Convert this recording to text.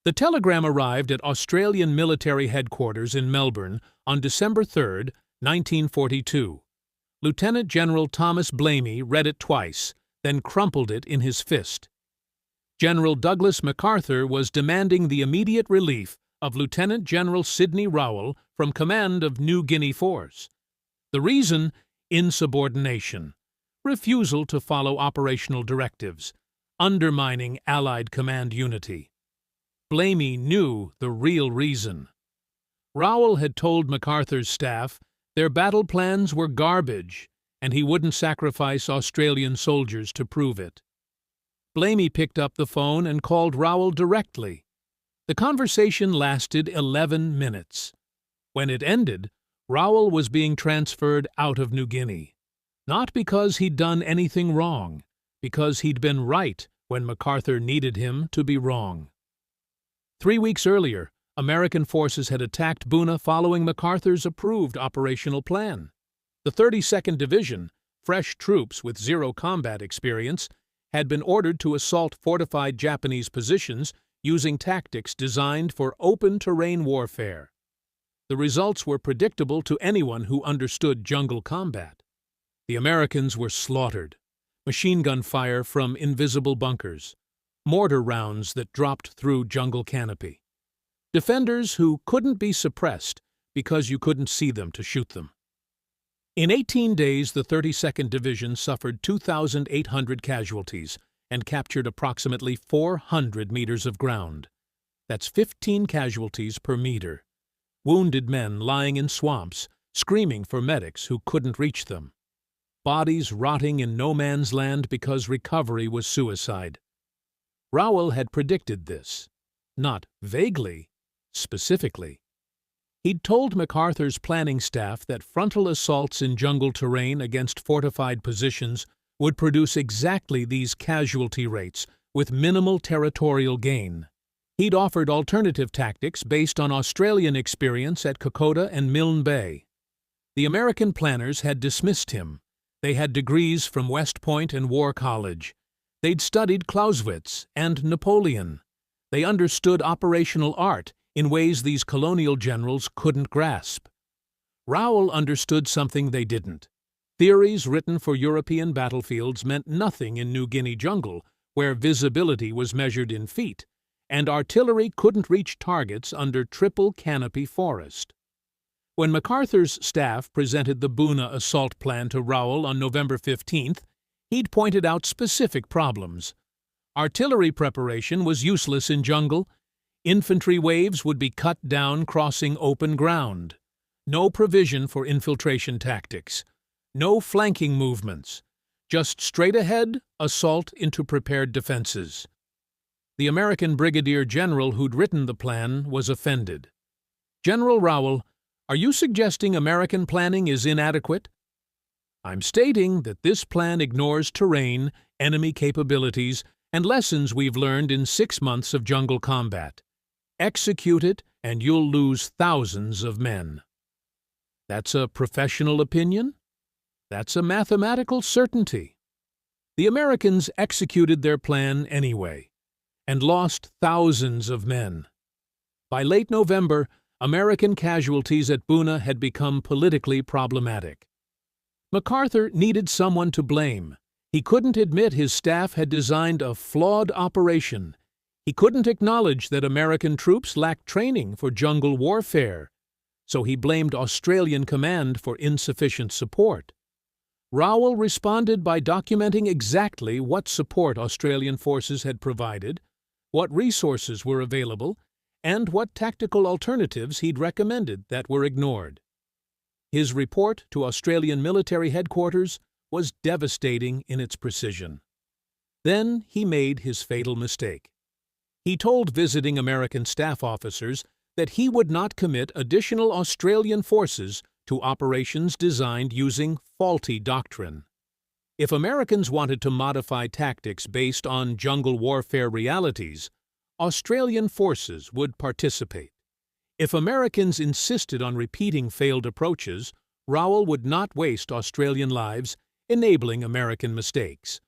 The telegram arrived at Australian military headquarters in Melbourne on December 3, 1942. Lieutenant General Thomas Blamey read it twice, then crumpled it in his fist. General Douglas MacArthur was demanding the immediate relief of Lieutenant General Sidney Rowell from command of New Guinea Force. The reason? Insubordination, refusal to follow operational directives, undermining Allied command unity. Blamey knew the real reason. Rowell had told MacArthur's staff their battle plans were garbage, and he wouldn't sacrifice Australian soldiers to prove it. Blamey picked up the phone and called Rowell directly. The conversation lasted 11 minutes. When it ended, Rowell was being transferred out of New Guinea. Not because he'd done anything wrong, because he'd been right when MacArthur needed him to be wrong. 3 weeks earlier, American forces had attacked Buna following MacArthur's approved operational plan. The 32nd Division, fresh troops with zero combat experience, had been ordered to assault fortified Japanese positions using tactics designed for open-terrain warfare. The results were predictable to anyone who understood jungle combat. The Americans were slaughtered. Machine gun fire from invisible bunkers. Mortar rounds that dropped through jungle canopy. Defenders who couldn't be suppressed because you couldn't see them to shoot them. In 18 days, the 32nd Division suffered 2,800 casualties and captured approximately 400 meters of ground. That's 15 casualties per meter. Wounded men lying in swamps, screaming for medics who couldn't reach them. Bodies rotting in no man's land because recovery was suicide. Rowell had predicted this, not vaguely, specifically. He'd told MacArthur's planning staff that frontal assaults in jungle terrain against fortified positions would produce exactly these casualty rates with minimal territorial gain. He'd offered alternative tactics based on Australian experience at Kokoda and Milne Bay. The American planners had dismissed him. They had degrees from West Point and War College. They'd studied Clausewitz and Napoleon. They understood operational art in ways these colonial generals couldn't grasp. Rowell understood something they didn't. Theories written for European battlefields meant nothing in New Guinea jungle, where visibility was measured in feet, and artillery couldn't reach targets under triple canopy forest. When MacArthur's staff presented the Buna assault plan to Rowell on November 15th, he'd pointed out specific problems. Artillery preparation was useless in jungle. Infantry waves would be cut down crossing open ground. No provision for infiltration tactics. No flanking movements. Just straight ahead, assault into prepared defenses. The American brigadier general who'd written the plan was offended. "General Rowell, are you suggesting American planning is inadequate?" "I'm stating that this plan ignores terrain, enemy capabilities, and lessons we've learned in 6 months of jungle combat. Execute it, and you'll lose thousands of men." That's a professional opinion? That's a mathematical certainty. The Americans executed their plan anyway, and lost thousands of men. By late November, American casualties at Buna had become politically problematic. MacArthur needed someone to blame. He couldn't admit his staff had designed a flawed operation. He couldn't acknowledge that American troops lacked training for jungle warfare, so he blamed Australian command for insufficient support. Rowell responded by documenting exactly what support Australian forces had provided, what resources were available, and what tactical alternatives he'd recommended that were ignored. His report to Australian military headquarters was devastating in its precision. Then he made his fatal mistake. He told visiting American staff officers that he would not commit additional Australian forces to operations designed using faulty doctrine. If Americans wanted to modify tactics based on jungle warfare realities, Australian forces would participate. If Americans insisted on repeating failed approaches, Rowell would not waste Australian lives enabling American mistakes.